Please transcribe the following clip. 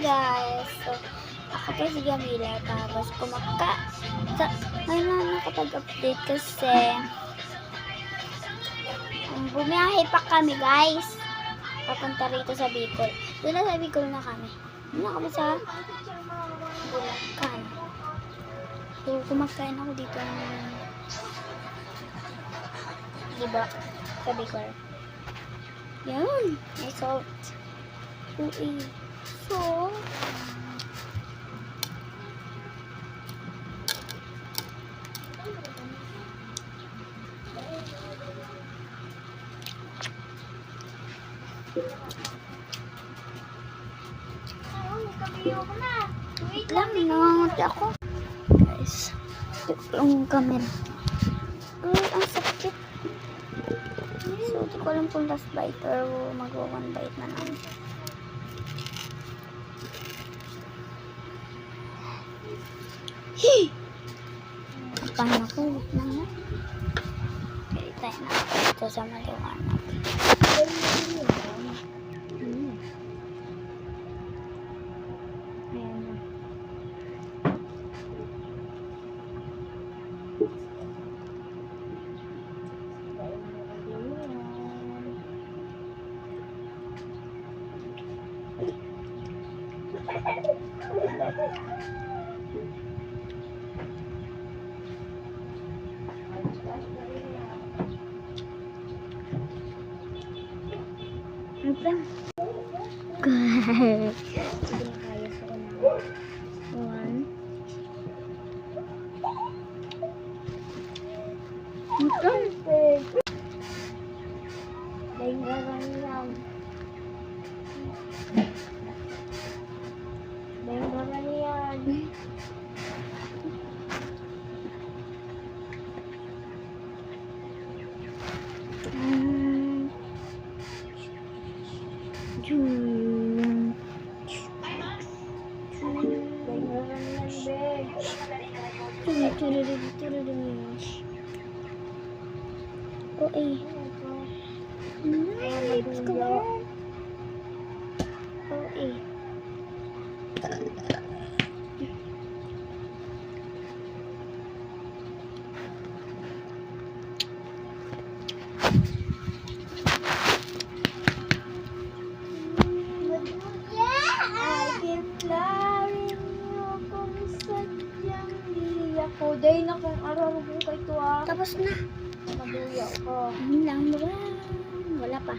guys. So, ako po si Jamila. Tapos ngayon na nakapag-update kasi bumiyahe pa kami guys. Papunta rito sa Bicol. Doon na sa Bicol na kami. Doon na kami sa Bulacan. So, kumakain ako dito ng diba? Sa Bicol. Yan. May salt. Uy. So, wait lang, nanganguti ako. Guys, yung camera. Ay, ang sakit. So, di ko alam kung last bite or mag-one bite na lang. Hee! Paano ko? Wait lang na. Okay, tayo na. Ito sa maliwanag. Ayan na. Guys, sige na kaya ko na. 1. Oh, eh. Nice. Come on. Oh, eh. Day na kung araw mo kay tuwa. Tapos na. Mabuya ko. Yun lang. Wala pa.